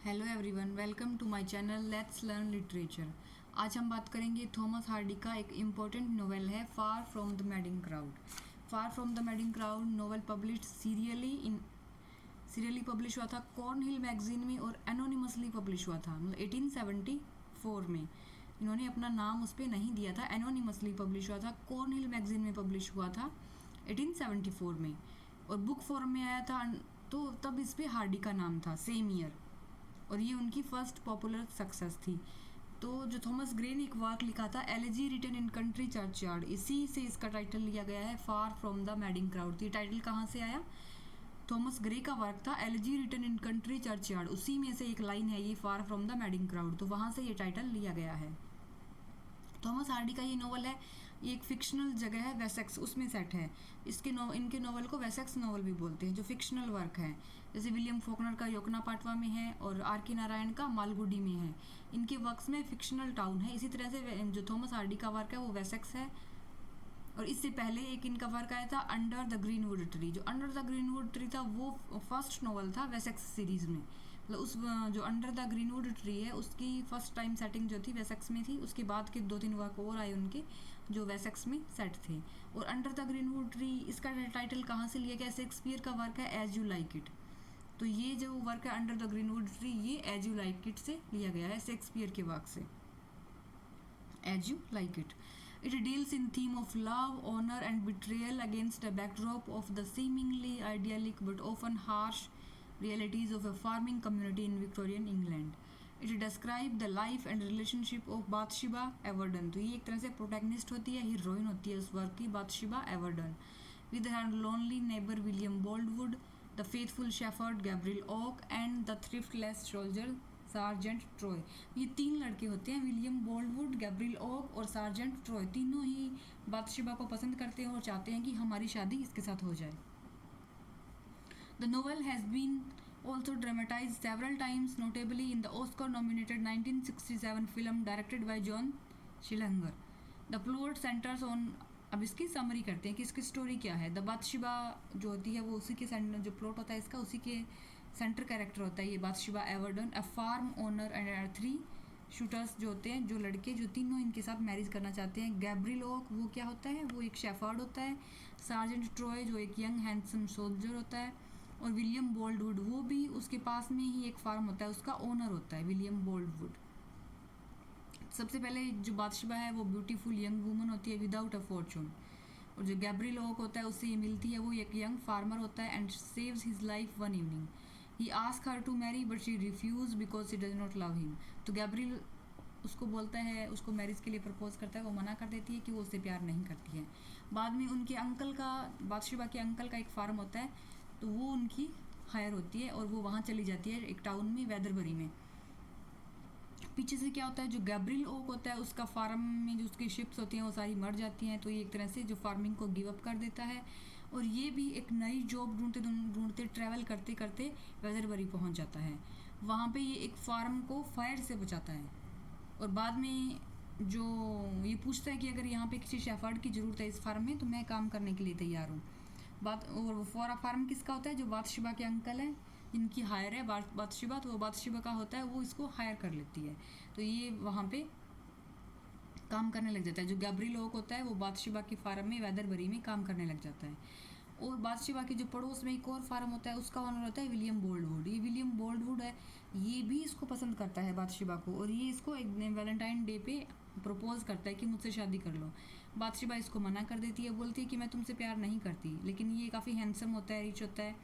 Hello everyone, welcome to my channel let's learn literature. आज हम बात करेंगे थॉमस हार्डी का एक इम्पोर्टेंट नोवेल है far from the madding crowd. Far from the madding crowd novel published serially publish हुआ था कॉर्नहिल मैगजीन में और एनोनिमसली पब्लिश हुआ था, मतलब 1874 में। इन्होंने अपना नाम उस पर नहीं दिया था, एनोनिमसली पब्लिश हुआ था, कॉर्नहिल मैगजीन में पब्लिश हुआ था 1874 में, और बुक फॉर्म में आया था। तो तब इस पर हार्डी का नाम था, सेम ईयर, और ये उनकी फर्स्ट पॉपुलर सक्सेस थी। तो जो थॉमस ग्रे ने एक वर्क लिखा था elegy written in country churchyard, इसी से इसका टाइटल लिया गया है far from the madding crowd. तो ये टाइटल कहाँ से आया? थॉमस ग्रे का वर्क था elegy written in country churchyard, उसी में से एक लाइन है ये far from the madding crowd, तो वहाँ से ये टाइटल लिया गया है। थॉमस हार्डी का ये नोवेल है, ये एक फिक्शनल जगह है वेसेक्स, उसमें सेट है। इनके नोवेल को वेसेक्स नोवेल भी बोलते हैं, जो फिक्शनल वर्क है। जैसे विलियम फॉकनर का योकनापाटवा में है और आर के नारायण का मालगुडी में है। इनके वर्क्स में फिक्शनल टाउन है। इसी तरह से जो थॉमस हार्डी का वर्क है वो वेसेक्स है। और इससे पहले एक इनका वर्क आया था अंडर द ग्रीनवुड ट्री। जो अंडर द ग्रीनवुड ट्री था वो फर्स्ट नॉवल था वेसेक्स सीरीज में, मतलब उस जो अंडर द ग्रीनवुड ट्री है उसकी फर्स्ट टाइम सेटिंग जो थी वेसेक्स में थी। उसके बाद के 2-3 वर्क और आए उनके जो वेसेक्स में सेट थे। और अंडर द ग्रीनवुड ट्री इसका टाइटल कहाँ से लिया गया? शेक्सपियर का वर्क है एज यू लाइक इट। तो ये जो वर्क है अंडर द ग्रीनवुड ट्री, ये एज यू लाइक इट से लिया गया है, शेक्सपियर के वर्क से, as you like it. It deals in theme of love, honor and betrayal against a backdrop of the seemingly idyllic but often harsh realities of a farming community in Victorian England. It describes the life and relationship of Bathsheba Everden. तो ये एक तरह से protagonist होती है, heroine होती है उस वर्क की, बाथशिबा एवर्डन, with her lonely neighbor William Boldwood, the faithful shepherd Gabriel Oak and the thriftless soldier sergeant Troy. ये 3 लड़के होते हैं, विलियम बोल्डवुड, गैब्रियल ओक और सार्जेंट ट्रॉय। तीनों ही बाथशिबा को पसंद करते हैं और चाहते हैं कि हमारी शादी इसके साथ हो जाए। The novel has been also dramatized several times, notably in the Oscar-nominated 1967 film directed by John Schillinger. The plot centers on, अब इसकी समरी करते हैं कि इसकी स्टोरी क्या है। द बाथशिबा जो होती है वो उसी के सेंटर, जो प्लॉट होता है इसका उसी के सेंटर कैरेक्टर होता है ये Bathsheba Everdene, a farm owner and 3 shooters जो होते हैं, जो लड़के जो तीनों इनके साथ मैरिज करना चाहते हैं। गैब्रियल ओक वो क्या होता है? वो एक शेफर्ड होता है। सार्जेंट ट्रॉय जो एक यंग हैंडसम सोल्जर होता है। और विलियम बोल्डवुड वो भी उसके पास में ही एक फार्म होता है, उसका ओनर होता है विलियम बोल्डवुड। सबसे पहले जो बाथशिबा है वो ब्यूटीफुल यंग वूमन होती है विदाउट अ फॉर्चून, और जो गैब्रियल ओक होता है उससे ये मिलती है, वो एक यंग फार्मर होता है and saves his life one evening. He ask her to marry but she refuse because she does not love him. तो गैब्रियल उसको बोलता है, उसको मैरिज के लिए प्रपोज करता है, वो मना कर देती है कि वो उससे प्यार नहीं करती है। बाद में उनके अंकल का, बाथशिबा के अंकल का एक फार्म होता है, तो वो उनकी हायर होती है और वो वहाँ चली जाती है एक टाउन में, वेदरबरी में। पीछे से क्या होता है, जो गैब्रियल ओक होता है उसका फार्म में जो उसकी शिप्स होती हैं वो सारी मर जाती हैं, तो ये एक तरह से जो फार्मिंग को गिव अप कर देता है और ये भी एक नई जॉब ढूंढते ट्रैवल करते करते वेदरबरी पहुंच जाता है। वहाँ पे ये एक फार्म को फायर से बचाता है और बाद में जो ये पूछता है कि अगर यहाँ पे किसी शेफर्ड की ज़रूरत है इस फार्म में तो मैं काम करने के लिए तैयार हूँ। और वो फार्म किसका होता है? जो बाथशिबा के अंकल हैं, इनकी हायर है बाथशिबा, तो वो बाथशिबा का होता है, वो इसको हायर कर लेती है, तो ये वहाँ पे काम करने लग जाता है। जो गैब्रियल ओक होता है वो बाथशिबा की फार्म में वेदरबरी में काम करने लग जाता है। और बाथशिबा के जो पड़ोस में एक और फार्म होता है उसका ओनर होता है विलियम बोल्डवुड। ये विलियम बोल्डवुड है, ये भी इसको पसंद करता है बाथशिबा को, और ये इसको एक वैलेंटाइन डे पे प्रपोज करता है कि मुझसे शादी कर लो। बाथशिबा इसको मना कर देती है, बोलती है कि मैं तुमसे प्यार नहीं करती, लेकिन ये काफ़ी हैंडसम होता है, रिच होता है।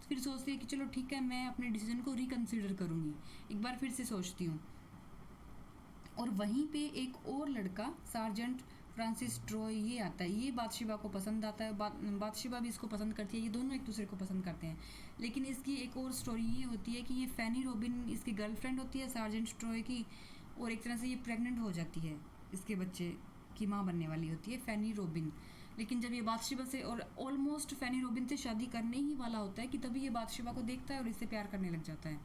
फिर सोचती है कि चलो ठीक है, मैं अपने डिसीजन को रिकन्सिडर करूँगी, एक बार फिर से सोचती हूँ। और वहीं पे एक और लड़का सार्जेंट फ्रांसिस ट्रॉय ये आता है, ये बाथशिबा को पसंद आता है, बाथशिबा भी इसको पसंद करती है, ये दोनों एक दूसरे को पसंद करते हैं। लेकिन इसकी एक और स्टोरी ये होती है कि ये फैनी रॉबिन इसकी गर्लफ्रेंड होती है सार्जेंट ट्रॉय की, और एक तरह से ये प्रेग्नेंट हो जाती है, इसके बच्चे की माँ बनने वाली होती है फैनी रॉबिन। लेकिन जब ये बाथशिबा से, और ऑलमोस्ट फैनी रॉबिन से शादी करने ही वाला होता है कि तभी ये बाथशिबा को देखता है और इससे प्यार करने लग जाता है।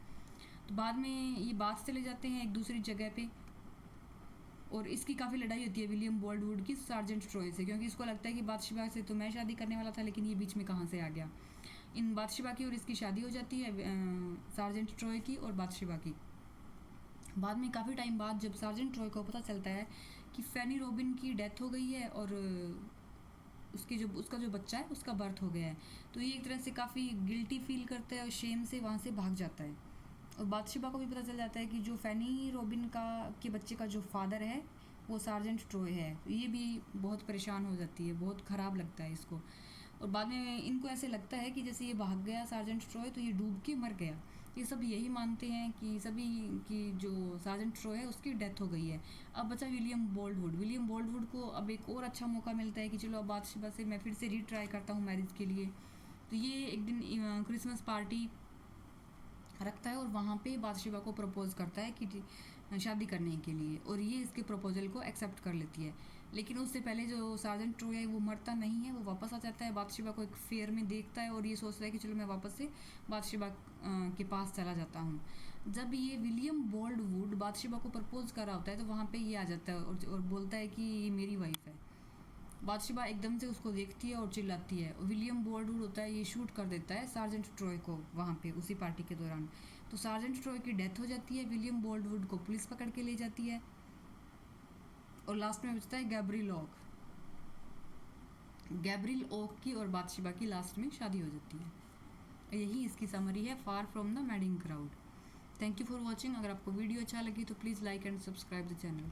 तो बाद में ये बात चले जाते हैं एक दूसरी जगह पे, और इसकी काफ़ी लड़ाई होती है विलियम बोल्डवुड की सार्जेंट ट्रॉय से, क्योंकि इसको लगता है कि बाथशिबा से तो मैं शादी करने वाला था, लेकिन ये बीच में कहाँ से आ गया। इन बादशिबा की और इसकी शादी हो जाती है, सार्जेंट ट्रॉय की और बादशिबा की। बाद में काफ़ी टाइम बाद जब सार्जेंट ट्रॉय को पता चलता है कि फैनी रॉबिन की डेथ हो गई है और उसका जो बच्चा है उसका बर्थ हो गया है, तो ये एक तरह से काफ़ी गिल्टी फील करता है और शेम से वहाँ से भाग जाता है। और बादशिबा को भी पता चल जाता है कि जो फैनी रॉबिन के बच्चे का जो फादर है वो सार्जेंट ट्रॉय है। ये भी बहुत परेशान हो जाती है, बहुत ख़राब लगता है इसको। और बाद में इनको ऐसे लगता है कि जैसे ये भाग गया सार्जेंट ट्रॉय तो ये डूब के मर गया। ये सब यही मानते हैं कि सभी की जो सार्जेंट ट्रॉय है उसकी डेथ हो गई है। अब बचा विलियम बोल्डवुड। विलियम बोल्डवुड को अब एक और अच्छा मौका मिलता है कि चलो अब बादशिबा से मैं फिर से रीट्राई करता हूँ मैरिज के लिए। तो ये एक दिन क्रिसमस पार्टी रखता है और वहाँ पे बादशिबा को प्रपोज करता है कि शादी करने के लिए, और ये इसके प्रपोजल को एक्सेप्ट कर लेती है। लेकिन उससे पहले जो सार्जेंट ट्रॉय है वो मरता नहीं है, वो वापस आ जाता है, बादशिबा को एक फेयर में देखता है और ये सोचता है कि चलो मैं वापस से बादशिबा के पास चला जाता हूँ। जब ये विलियम बोल्डवुड बादशिबा को प्रपोज कर रहा होता है तो वहाँ पे ये आ जाता है और बोलता है कि ये मेरी वाइफ है। बादशिबा एकदम से उसको देखती है और चिल्लाती है। विलियम बोल्डवुड होता है ये शूट कर देता है सार्जेंट ट्रॉय को वहाँ पे उसी पार्टी के दौरान। तो सार्जेंट ट्रॉय की डेथ हो जाती है, विलियम बोल्डवुड को पुलिस पकड़ के ले जाती है और लास्ट में बचता है गैब्रिल ओक। गैब्रिल ओक की और बादशिबा की लास्ट में शादी हो जाती है। यही इसकी समरी है far from the madding crowd. Thank you for watching. अगर आपको वीडियो अच्छा लगी तो please like and subscribe the channel.